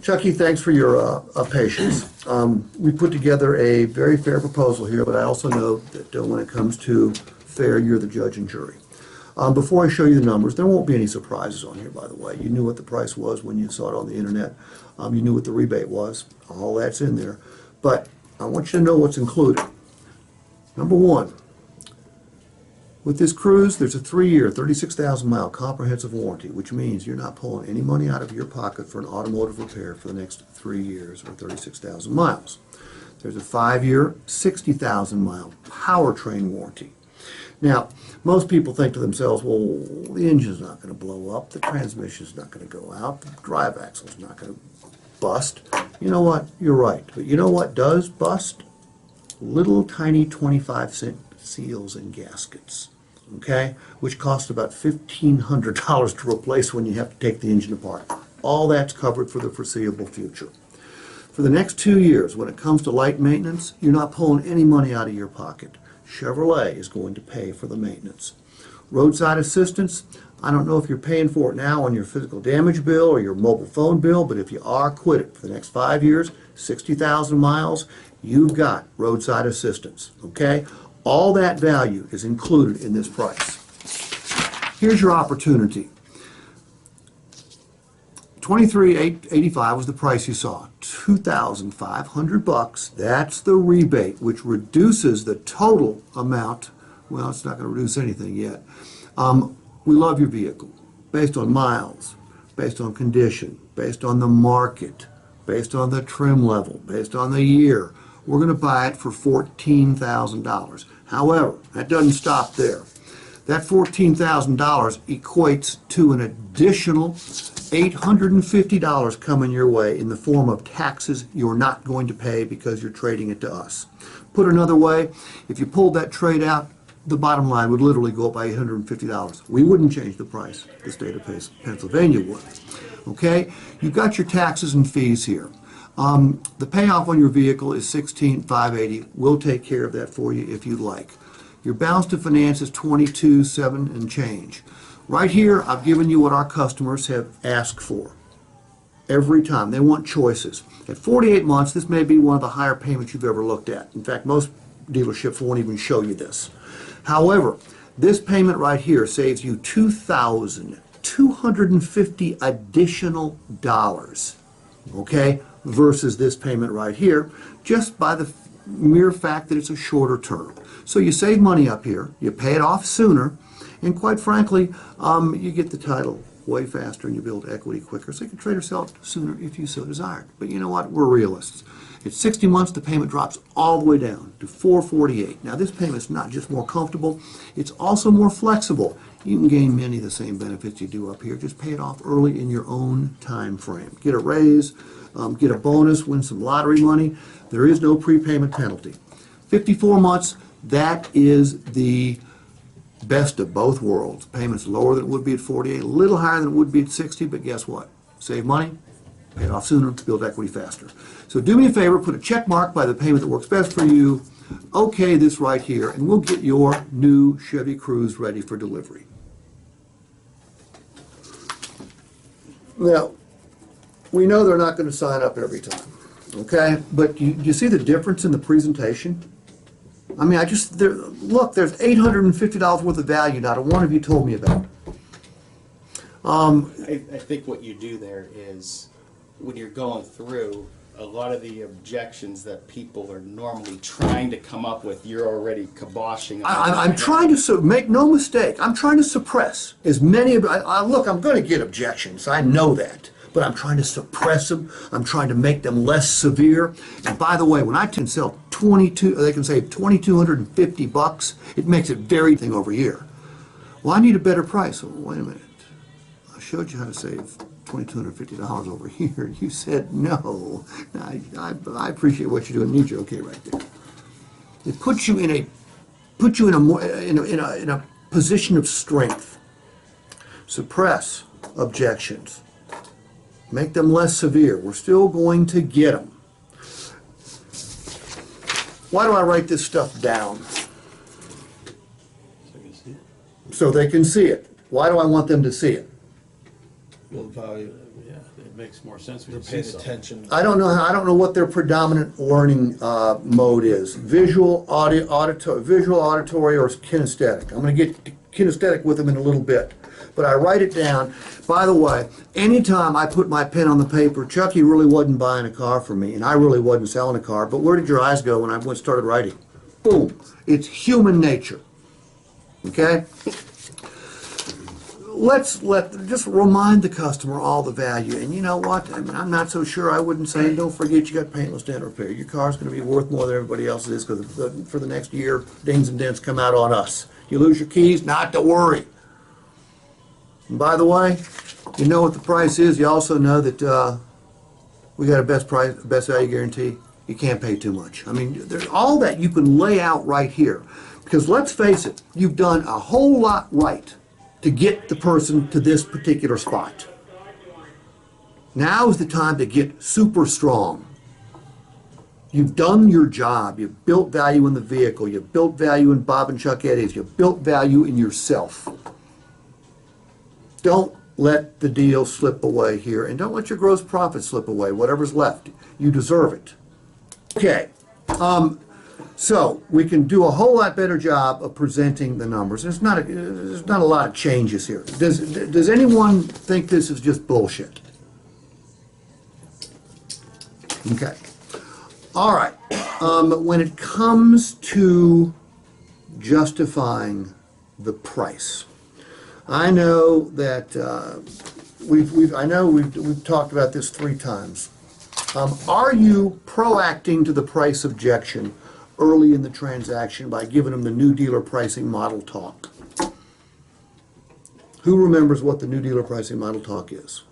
Chucky, thanks for your patience. We put together a very fair proposal here, but I also know that when it comes to fair, you're the judge and jury. Before I show you the numbers, there won't be any surprises on here, by the way. You knew what the price was when you saw it on the internet. You knew what the rebate was. All that's in there. But I want you to know what's included. Number one, with this cruise, there's a 3-year, 36,000-mile comprehensive warranty, which means you're not pulling any money out of your pocket for an automotive repair for the next 3 years or 36,000 miles. There's a 5-year, 60,000-mile powertrain warranty. Now, most people think to themselves, well, the engine's not going to blow up, the transmission's not going to go out, the drive axle's not going to bust. You know what? You're right. But you know what does bust? Little tiny 25-cent seals and gaskets. Okay, which cost about $1,500 to replace when you have to take the engine apart. All that's covered for the foreseeable future. For the next 2 years, when it comes to light maintenance, you're not pulling any money out of your pocket. Chevrolet is going to pay for the maintenance. Roadside assistance, I don't know if you're paying for it now on your physical damage bill or your mobile phone bill, but if you are, quit it. For the next 5 years, 60,000 miles, you've got roadside assistance. Okay? All that value is included in this price. Here's your opportunity. $23,885 was the price you saw. $2,500. That's the rebate, which reduces the total amount. Well, it's not going to reduce anything yet. We love your vehicle based on miles, based on condition, based on the market, based on the trim level, based on the year. We're going to buy it for $14,000. However, that doesn't stop there. That $14,000 equates to an additional $850 coming your way in the form of taxes you're not going to pay because you're trading it to us. Put another way, if you pulled that trade out, the bottom line would literally go up by $850. We wouldn't change the price. The state of Pennsylvania would. Okay? You've got your taxes and fees here. The payoff on your vehicle is $16,580. We'll take care of that for you if you'd like. Your balance to finance is $22,700 and change. Right here, I've given you what our customers have asked for. Every time. They want choices. At 48 months, this may be one of the higher payments you've ever looked at. In fact, most dealerships won't even show you this. However, this payment right here saves you $2,250 additional dollars. Okay? Versus this payment right here, just by the mere fact that it's a shorter term. So you save money up here, you pay it off sooner, and quite frankly, you get the title way faster and you build equity quicker. So you can trade or sell it sooner if you so desired. But you know what? We're realists. At 60 months, the payment drops all the way down to $448. Now this payment's not just more comfortable, it's also more flexible. You can gain many of the same benefits you do up here. Just pay it off early in your own time frame. Get a raise, get a bonus, win some lottery money. There is no prepayment penalty. 54 months, that is the best of both worlds. Payment's lower than it would be at 48, a little higher than it would be at 60, but guess what? Save money, pay it off sooner, build equity faster. So do me a favor, put a check mark by the payment that works best for you. Okay, this right here, and we'll get your new Chevy Cruze ready for delivery. Now, we know they're not going to sign up every time, okay? But you see the difference in the presentation? I mean, look, there's $850 worth of value not a one of you told me about. I think what you do there is, when you're going through, a lot of the objections that people are normally trying to come up with, you're already kiboshing. I'm trying to, make no mistake, I'm trying to suppress as many of, look, I'm going to get objections, I know that. But I'm trying to suppress them. I'm trying to make them less severe. And by the way, when I can sell they can save $2,250, it makes it very thing over here. Well, I need a better price. Well, wait a minute. I showed you how to save $2,250 over here. You said no. I appreciate what you're doing. Need you okay right there. It puts you in a position of strength. Suppress objections. Make them less severe. We're still going to get them. Why do I write this stuff down? So they can see it. Why do I want them to see it? Build value. Yeah. makes more sense when They're you see paying something. attention. I don't know what their predominant learning mode is. Visual, visual, auditory, or kinesthetic. I'm going to get to kinesthetic with them in a little bit, but I write it down. By the way, anytime I put my pen on the paper, Chucky really wasn't buying a car for me, and I really wasn't selling a car. But where did your eyes go when I started writing? Boom! It's human nature. Okay. Just remind the customer all the value. And you know what? I mean, I'm not so sure I wouldn't say, don't forget you got paintless dent repair. Your car's going to be worth more than everybody else's is because for the next year, dings and dents come out on us. You lose your keys, not to worry. And by the way, you know what the price is. You also know that we got a best value guarantee. You can't pay too much. I mean, there's all that you can lay out right here. Because let's face it, you've done a whole lot right to get the person to this particular spot. Now is the time to get super strong. You've done your job. You've built value in the vehicle. You've built value in Bob and Chuck Eddies. You've built value in yourself. Don't let the deal slip away here, and don't let your gross profit slip away, whatever's left. You deserve it. Okay. So we can do a whole lot better job of presenting the numbers. There's not a lot of changes here. Does anyone think this is just bullshit? Okay. All right. When it comes to justifying the price, I know that we've talked about this 3 times. Are you proacting to the price objection early in the transaction by giving them the new dealer pricing model talk? Who remembers what the new dealer pricing model talk is?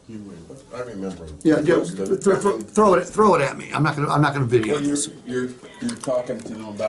I remember. Yeah, throw it at me. I'm not gonna video Well, this. you're talking to them about